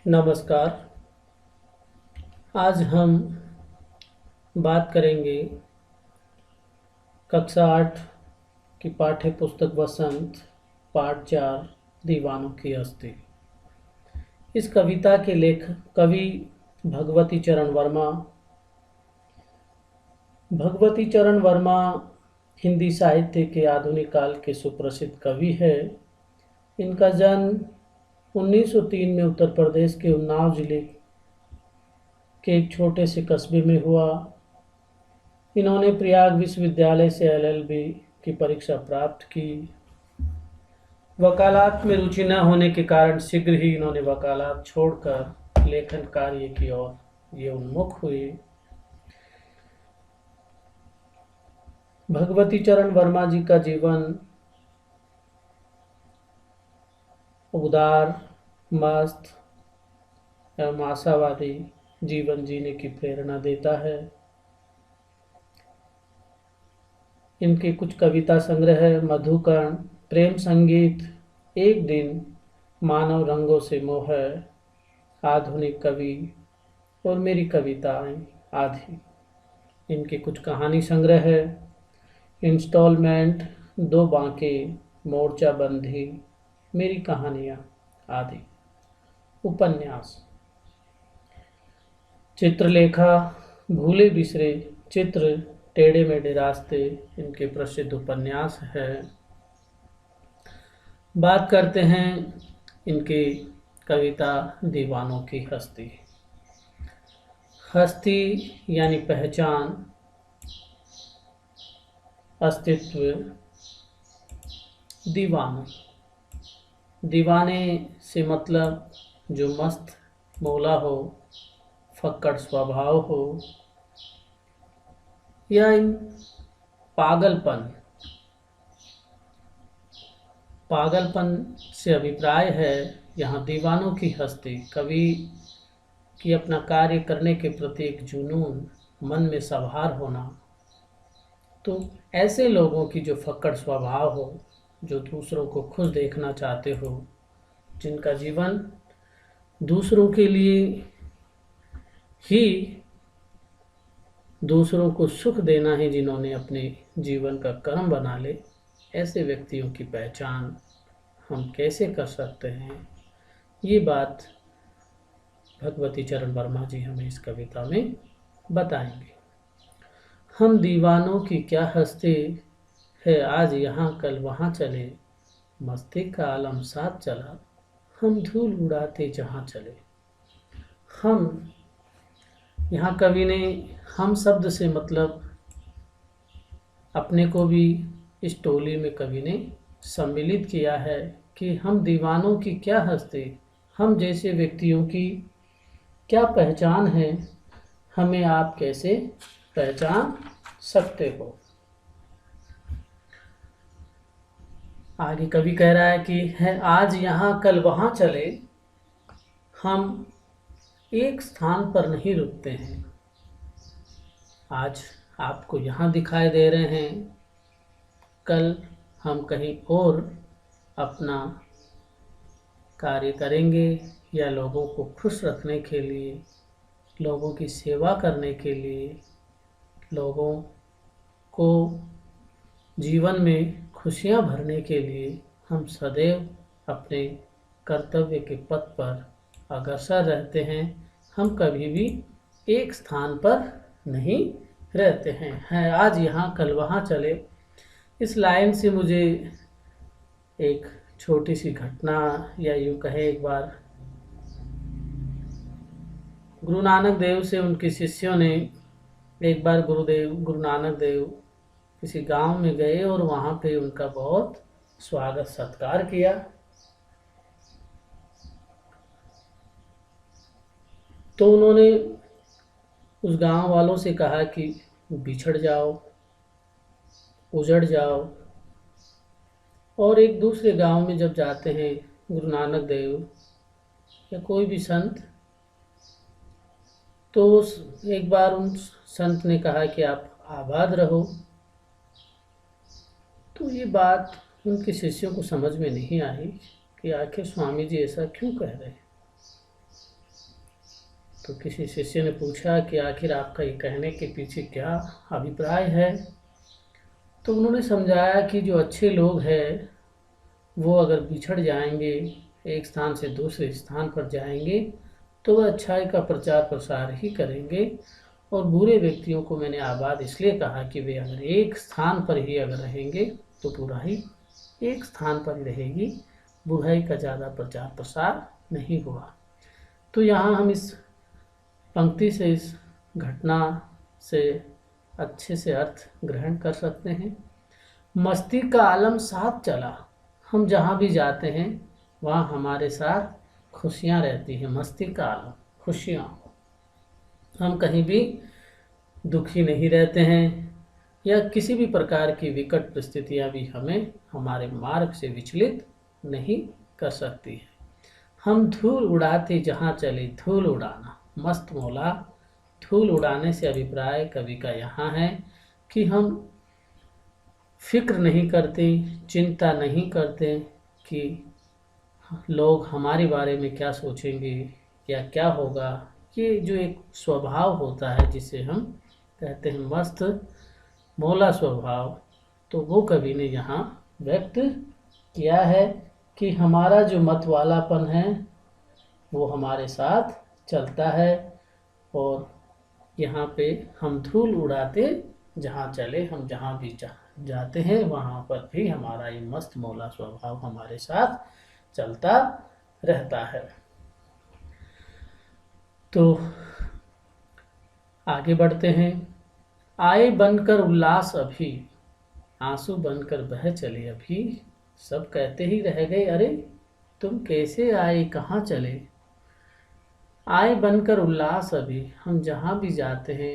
नमस्कार। आज हम बात करेंगे कक्षा 8 की पाठ्य पुस्तक वसंत पाठ 4 दीवानों की हस्ती। इस कविता के लेखक कवि भगवती चरण वर्मा। भगवती चरण वर्मा हिंदी साहित्य के आधुनिक काल के सुप्रसिद्ध कवि है। इनका जन्म 1903 में उत्तर प्रदेश के उन्नाव जिले के एक छोटे से कस्बे में हुआ। इन्होंने प्रयाग विश्वविद्यालय से एलएलबी की परीक्षा प्राप्त की। वकालत में रुचि न होने के कारण शीघ्र ही इन्होंने वकालत छोड़कर लेखन कार्य की ओर ये उन्मुख हुए। भगवती चरण वर्मा जी का जीवन उदार, मस्त एवं आशावादी जीवन जीने की प्रेरणा देता है। इनके कुछ कविता संग्रह है: मधुकर्ण, प्रेम संगीत, एक दिन, मानव रंगों से मोह, आधुनिक कवि और मेरी कविताएं आदि। इनके कुछ कहानी संग्रह है: इंस्टॉलमेंट, दो बांके, मोर्चाबंदी, मेरी कहानियां आदि। उपन्यास, चित्रलेखा, भूले बिसरे चित्र, टेढ़े मेढ़े रास्ते इनके प्रसिद्ध उपन्यास है। बात करते हैं इनकी कविता दीवानों की हस्ती। हस्ती यानी पहचान, अस्तित्व। दीवाना, दीवाने से मतलब जो मस्त मौला हो, फक्कड़ स्वभाव हो, या इन पागलपन से अभिप्राय है। यहाँ दीवानों की हस्ती, कवि की अपना कार्य करने के प्रति एक जुनून, मन में सवार होना। तो ऐसे लोगों की जो फक्कड़ स्वभाव हो, जो दूसरों को खुश देखना चाहते हो, जिनका जीवन दूसरों के लिए ही, दूसरों को सुख देना ही जिन्होंने अपने जीवन का कर्म बना ले, ऐसे व्यक्तियों की पहचान हम कैसे कर सकते हैं, ये बात भगवती चरण वर्मा जी हमें इस कविता में बताएंगे। हम दीवानों की क्या हस्ती है, आज यहाँ कल वहाँ चले, मस्ती का आलम साथ चला, हम धूल उड़ाते जहाँ चले। हम, यहाँ कवि ने हम शब्द से मतलब अपने को भी इस टोली में कवि ने सम्मिलित किया है कि हम दीवानों की क्या हस्ती, हम जैसे व्यक्तियों की क्या पहचान है, हमें आप कैसे पहचान सकते हो। आगे कवि कह रहा है कि है आज यहाँ कल वहाँ चले, हम एक स्थान पर नहीं रुकते हैं। आज आपको यहाँ दिखाई दे रहे हैं, कल हम कहीं और अपना कार्य करेंगे, या लोगों को खुश रखने के लिए, लोगों की सेवा करने के लिए, लोगों को जीवन में खुशियाँ भरने के लिए हम सदैव अपने कर्तव्य के पथ पर अग्रसर रहते हैं। हम कभी भी एक स्थान पर नहीं रहते हैं। है आज यहाँ कल वहाँ चले, इस लाइन से मुझे एक छोटी सी घटना, या यूँ कहे एक बार गुरु नानक देव से उनके शिष्यों ने, एक बार गुरु नानक देव किसी गांव में गए और वहाँ पे उनका बहुत स्वागत सत्कार किया। तो उन्होंने उस गांव वालों से कहा कि बिछड़ जाओ, उजड़ जाओ। और एक दूसरे गांव में जब जाते हैं गुरु नानक देव या कोई भी संत, तो एक बार उन संत ने कहा कि आप आबाद रहो। तो ये बात उनके शिष्यों को समझ में नहीं आई कि आखिर स्वामी जी ऐसा क्यों कह रहे हैं। तो किसी शिष्य ने पूछा कि आखिर आपका ये कहने के पीछे क्या अभिप्राय है। तो उन्होंने समझाया कि जो अच्छे लोग हैं वो अगर बिछड़ जाएंगे, एक स्थान से दूसरे स्थान पर जाएंगे, तो वह अच्छाई का प्रचार प्रसार ही करेंगे। और बुरे व्यक्तियों को मैंने आबाद इसलिए कहा कि वे अगर एक स्थान पर ही अगर रहेंगे तो बुराई एक स्थान पर ही रहेगी, बुराई का ज़्यादा प्रचार प्रसार नहीं हुआ। तो यहाँ हम इस पंक्ति से, इस घटना से अच्छे से अर्थ ग्रहण कर सकते हैं। मस्ती का आलम साथ चला, हम जहाँ भी जाते हैं वहाँ हमारे साथ खुशियाँ रहती हैं। मस्ती का आलम, खुशियाँ, हम कहीं भी दुखी नहीं रहते हैं या किसी भी प्रकार की विकट परिस्थितियाँ भी हमें हमारे मार्ग से विचलित नहीं कर सकती है। हम धूल उड़ाते जहाँ चले, धूल उड़ाना, मस्त मौला। धूल उड़ाने से अभिप्राय कवि का यहाँ है कि हम फिक्र नहीं करते, चिंता नहीं करते कि लोग हमारे बारे में क्या सोचेंगे या क्या होगा। ये जो एक स्वभाव होता है जिसे हम कहते हैं मस्त मौला स्वभाव, तो वो कवि ने यहाँ व्यक्त किया है कि हमारा जो मत वालापन है वो हमारे साथ चलता है। और यहाँ पे हम धूल उड़ाते जहाँ चले, हम जहाँ भी जाते हैं वहाँ पर भी हमारा ये मस्त मौला स्वभाव हमारे साथ चलता रहता है। तो आगे बढ़ते हैं। आए बनकर उल्लास अभी, आंसू बनकर बह चले अभी, सब कहते ही रह गए अरे तुम कैसे आए, कहाँ चले। आए बनकर उल्लास अभी, हम जहाँ भी जाते हैं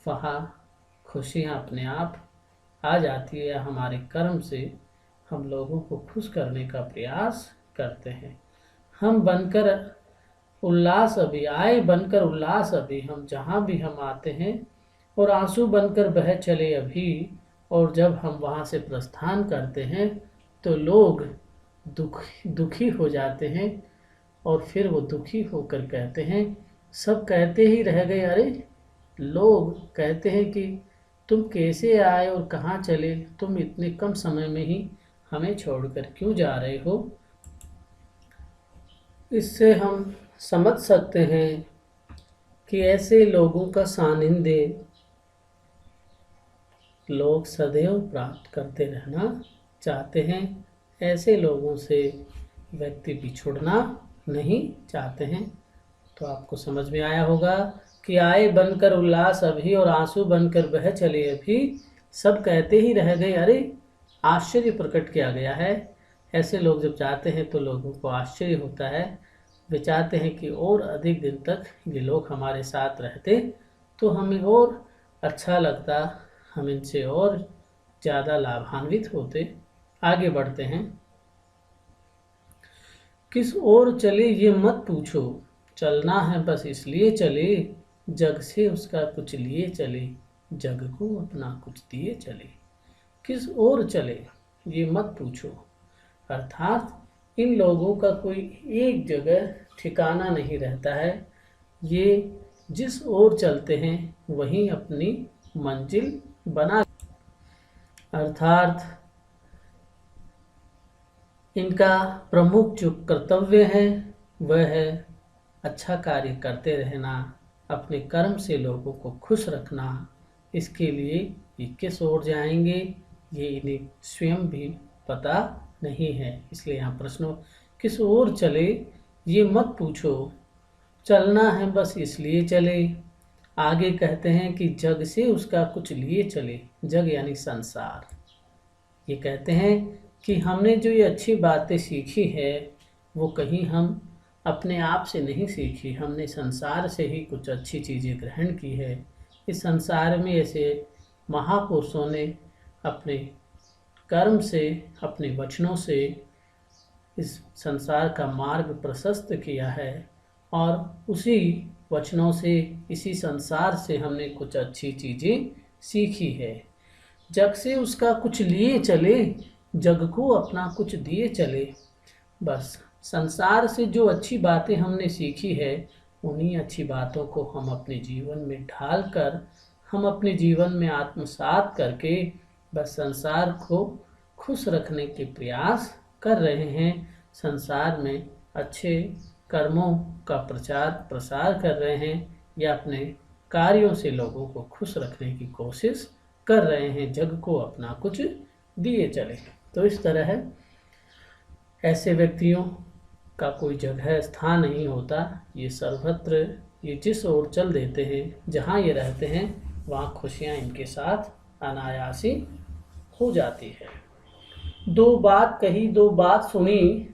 वहाँ खुशियाँ अपने आप आ जाती है, हमारे कर्म से हम लोगों को खुश करने का प्रयास करते हैं। हम बनकर उल्लास अभी, आए बनकर उल्लास अभी, हम जहाँ भी हम आते हैं, और आंसू बनकर बह चले अभी। और जब हम वहाँ से प्रस्थान करते हैं तो लोग दुखी हो जाते हैं और फिर वो दुखी होकर कहते हैं, सब कहते ही रह गए अरे, लोग कहते हैं कि तुम कैसे आए और कहाँ चले, तुम इतने कम समय में ही हमें छोड़कर क्यों जा रहे हो। इससे हम समझ सकते हैं कि ऐसे लोगों का सानिध्य लोग सदैव प्राप्त करते रहना चाहते हैं। ऐसे लोगों से व्यक्ति बिछुड़ना नहीं चाहते हैं। तो आपको समझ में आया होगा कि आए बनकर उल्लास अभी और आंसू बनकर बह चले अभी, सब कहते ही रह गए अरे, आश्चर्य प्रकट किया गया है। ऐसे लोग जब जाते हैं तो लोगों को आश्चर्य होता है, वे चाहते हैं कि और अधिक दिन तक ये लोग हमारे साथ रहते तो हमें और अच्छा लगता, हम इनसे और ज़्यादा लाभान्वित होते। आगे बढ़ते हैं। किस ओर चले ये मत पूछो, चलना है बस इसलिए चले, जग से उसका कुछ लिए चले, जग को अपना कुछ दिए चले। किस ओर चले ये मत पूछो, अर्थात इन लोगों का कोई एक जगह ठिकाना नहीं रहता है। ये जिस ओर चलते हैं वहीं अपनी मंजिल बना, अर्थात इनका प्रमुख जो कर्तव्य है वह है अच्छा कार्य करते रहना, अपने कर्म से लोगों को खुश रखना। इसके लिए ये किस ओर जाएंगे ये इन्हें स्वयं भी पता नहीं है। इसलिए यहाँ प्रश्न, किस ओर चले ये मत पूछो, चलना है बस इसलिए चले। आगे कहते हैं कि जग से उसका कुछ लिए चले, जग यानी संसार। ये कहते हैं कि हमने जो ये अच्छी बातें सीखी है वो कहीं हम अपने आप से नहीं सीखी, हमने संसार से ही कुछ अच्छी चीज़ें ग्रहण की है। इस संसार में ऐसे महापुरुषों ने अपने कर्म से, अपने वचनों से इस संसार का मार्ग प्रशस्त किया है, और उसी वचनों से, इसी संसार से हमने कुछ अच्छी चीज़ें सीखी है। जग से उसका कुछ लिए चले, जग को अपना कुछ दिए चले। बस संसार से जो अच्छी बातें हमने सीखी है उन्हीं अच्छी बातों को हम अपने जीवन में ढालकर हम अपने जीवन में आत्मसात करके बस संसार को खुश रखने के प्रयास कर रहे हैं। संसार में अच्छे कर्मों का प्रचार प्रसार कर रहे हैं या अपने कार्यों से लोगों को खुश रखने की कोशिश कर रहे हैं, जग को अपना कुछ दिए चले। तो इस तरह ऐसे व्यक्तियों का कोई जगह स्थान नहीं होता। ये सर्वत्र, ये जिस ओर चल देते हैं, जहाँ ये रहते हैं वहाँ खुशियाँ इनके साथ अनायास ही हो जाती है। दो बात कही दो बात सुनी,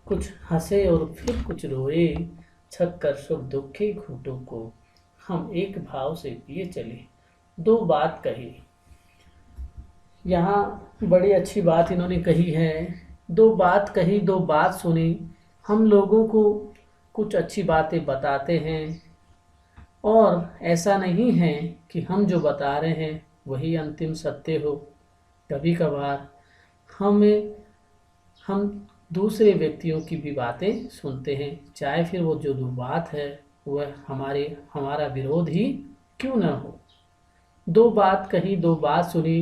कुछ हंसे और फिर कुछ रोए, छक्कर सुख दुख के घूंटों को हम एक भाव से पिए चले। दो बात कही, यहाँ बड़ी अच्छी बात इन्होंने कही है। दो बात कही दो बात सुनी, हम लोगों को कुछ अच्छी बातें बताते हैं और ऐसा नहीं है कि हम जो बता रहे हैं वही अंतिम सत्य हो। कभी कभार हम दूसरे व्यक्तियों की भी बातें सुनते हैं, चाहे फिर वो जो बात है वह हमारा विरोध ही क्यों न हो। दो बात कही दो बात सुनी,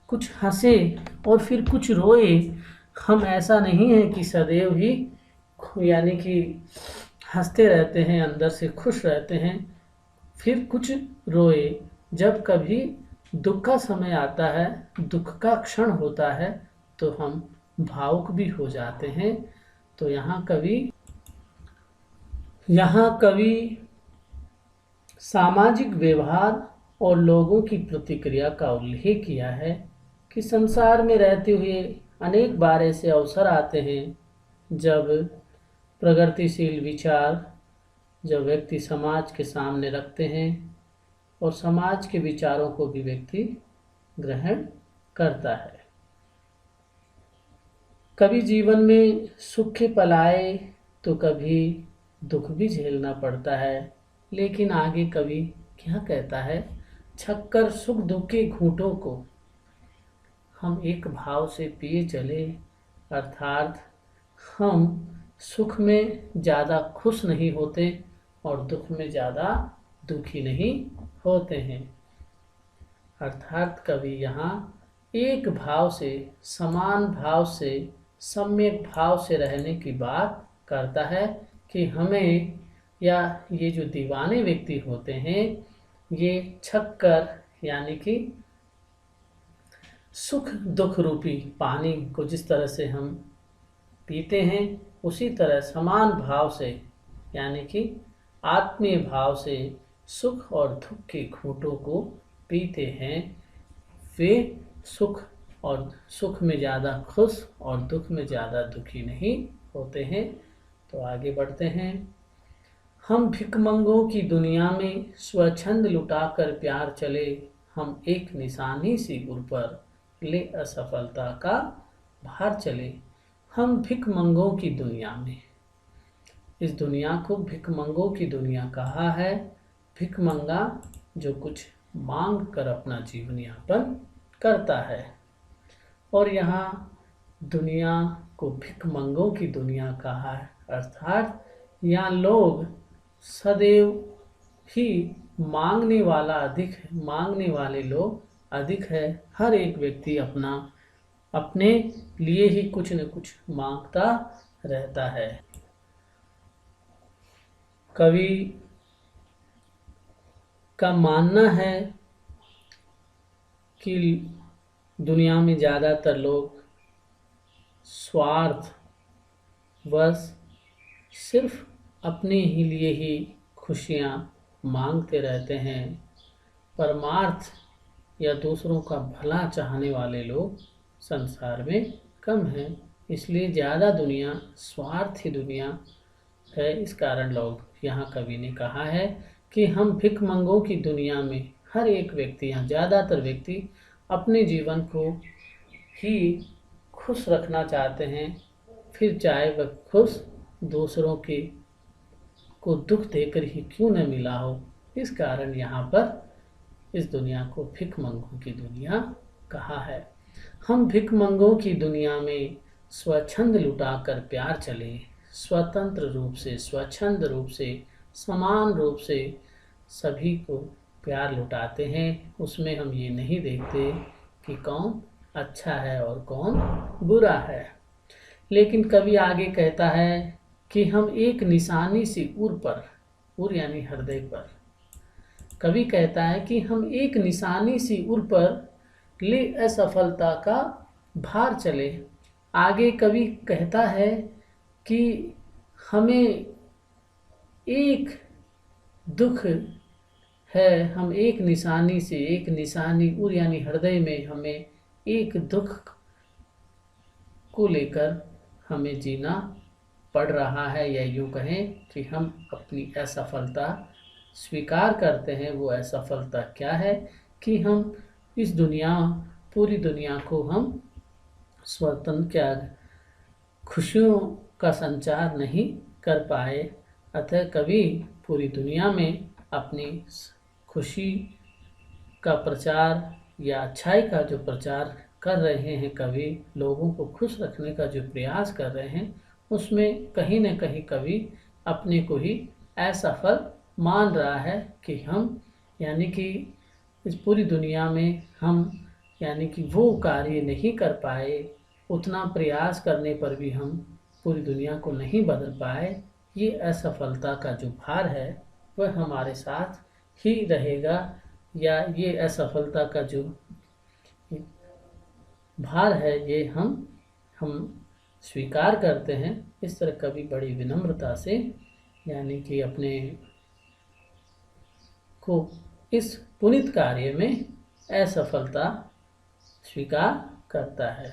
कुछ हंसे और फिर कुछ रोए। हम ऐसा नहीं है कि सदैव ही यानी कि हंसते रहते हैं, अंदर से खुश रहते हैं, फिर कुछ रोए। जब कभी दुख का समय आता है, दुख का क्षण होता है, तो हम भावुक भी हो जाते हैं। तो यहाँ कवि सामाजिक व्यवहार और लोगों की प्रतिक्रिया का उल्लेख किया है कि संसार में रहते हुए अनेक बार ऐसे अवसर आते हैं जब प्रगतिशील विचार जब व्यक्ति समाज के सामने रखते हैं और समाज के विचारों को भी व्यक्ति ग्रहण करता है। कभी जीवन में सुख के पल आए तो कभी दुख भी झेलना पड़ता है, लेकिन आगे कवि क्या कहता है, छक्कर सुख दुख के घूंटों को हम एक भाव से पिए चले, अर्थात हम सुख में ज़्यादा खुश नहीं होते और दुख में ज़्यादा दुखी नहीं होते हैं। अर्थात कवि यहाँ एक भाव से, समान भाव से, सम्यक भाव से रहने की बात करता है कि हमें या ये जो दीवाने व्यक्ति होते हैं, ये छक्कर यानी कि सुख दुख रूपी पानी को जिस तरह से हम पीते हैं, उसी तरह समान भाव से यानी कि आत्मीय भाव से सुख और दुख के घूंटों को पीते हैं। वे सुख में ज़्यादा खुश और दुख में ज़्यादा दुखी नहीं होते हैं। तो आगे बढ़ते हैं। हम भिखमंगों की दुनिया में स्वच्छंद लुटाकर प्यार चले, हम एक निशानी सी गुर पर ले असफलता का भार चले। हम भिखमंगों की दुनिया में, इस दुनिया को भिखमंगों की दुनिया कहा है। भिखमंगा जो कुछ मांग कर अपना जीवन यापन करता है, और यहाँ दुनिया को भिखमंगों की दुनिया कहा है, अर्थात यहाँ लोग सदैव ही मांगने वाले लोग अधिक है। हर एक व्यक्ति अपने लिए ही कुछ न कुछ मांगता रहता है। कवि का मानना है कि दुनिया में ज़्यादातर लोग स्वार्थवश सिर्फ अपने ही लिए ही खुशियाँ मांगते रहते हैं। परमार्थ या दूसरों का भला चाहने वाले लोग संसार में कम हैं, इसलिए ज़्यादा दुनिया स्वार्थी दुनिया है। इस कारण लोग, यहाँ कवि ने कहा है कि हम भिखमंगों की दुनिया में हर एक व्यक्ति, यहाँ ज़्यादातर व्यक्ति अपने जीवन को ही खुश रखना चाहते हैं, फिर चाहे वह खुश दूसरों के को दुख देकर ही क्यों न मिला हो। इस कारण यहाँ पर इस दुनिया को भिखमंगों की दुनिया कहा है। हम भिखमंगों की दुनिया में स्वच्छंद लुटाकर प्यार चले, स्वतंत्र रूप से, स्वच्छंद रूप से समान रूप से सभी को प्यार लुटाते हैं। उसमें हम ये नहीं देखते कि कौन अच्छा है और कौन बुरा है। लेकिन कवि आगे कहता है कि हम एक निशानी सी उर पर, उर यानी हृदय पर, कवि कहता है कि हम एक निशानी सी उर पर ले असफलता का भार चले। आगे कवि कहता है कि हमें एक दुख है, हम एक निशानी से, एक निशानी उर यानी हृदय में हमें एक दुख को लेकर हमें जीना पड़ रहा है, या यूँ कहें कि हम अपनी असफलता स्वीकार करते हैं। वो असफलता क्या है कि हम इस दुनिया, पूरी दुनिया को हम स्वतंत्र क्या खुशियों का संचार नहीं कर पाए। अतः कवि पूरी दुनिया में अपनी खुशी का प्रचार या अच्छाई का जो प्रचार कर रहे हैं, कवि लोगों को खुश रखने का जो प्रयास कर रहे हैं, उसमें कहीं न कहीं कवि अपने को ही असफल मान रहा है कि हम, यानी कि इस पूरी दुनिया में हम, यानी कि वो कार्य नहीं कर पाए, उतना प्रयास करने पर भी हम पूरी दुनिया को नहीं बदल पाए। ये असफलता का जो भार है वह हमारे साथ ही रहेगा, या ये असफलता का जो भार है ये हम स्वीकार करते हैं। इस तरह कवि बड़ी विनम्रता से, यानी कि अपने को इस पुनीत कार्य में असफलता स्वीकार करता है।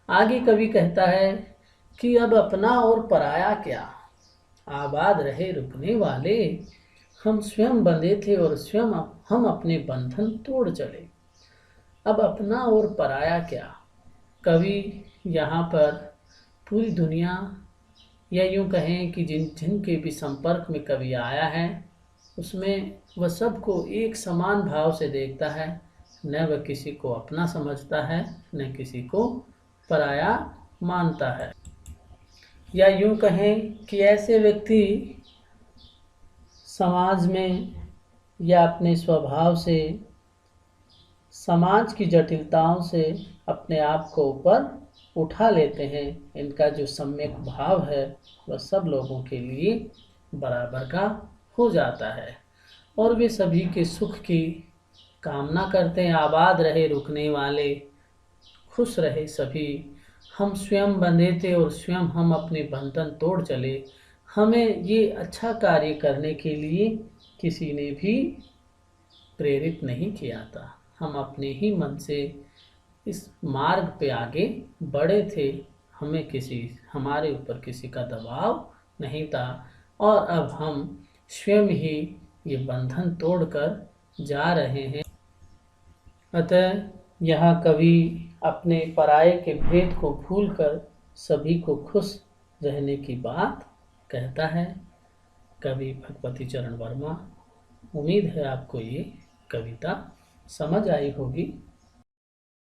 आगे कवि कहता है कि अब अपना और पराया क्या, आबाद रहे रुकने वाले, हम स्वयं बंधे थे और स्वयं हम अपने बंधन तोड़ चले। अब अपना और पराया क्या, कवि यहाँ पर पूरी दुनिया, या यूँ कहें कि जिनके भी संपर्क में कवि आया है, उसमें वह सबको एक समान भाव से देखता है। न वह किसी को अपना समझता है, न किसी को पराया मानता है। या यूँ कहें कि ऐसे व्यक्ति समाज में या अपने स्वभाव से, समाज की जटिलताओं से अपने आप को ऊपर उठा लेते हैं। इनका जो सम्यक भाव है वह सब लोगों के लिए बराबर का हो जाता है, और वे सभी के सुख की कामना करते हैं। आबाद रहे रुकने वाले, खुश रहे सभी, हम स्वयं बंधे थे और स्वयं हम अपने बंधन तोड़ चले। हमें ये अच्छा कार्य करने के लिए किसी ने भी प्रेरित नहीं किया था, हम अपने ही मन से इस मार्ग पे आगे बढ़े थे। हमारे ऊपर किसी का दबाव नहीं था, और अब हम स्वयं ही ये बंधन तोड़कर जा रहे हैं। अतः यहाँ कवि अपने पराये के भेद को भूलकर सभी को खुश रहने की बात कहता है। कवि भगवती चरण वर्मा। उम्मीद है आपको ये कविता समझ आई होगी।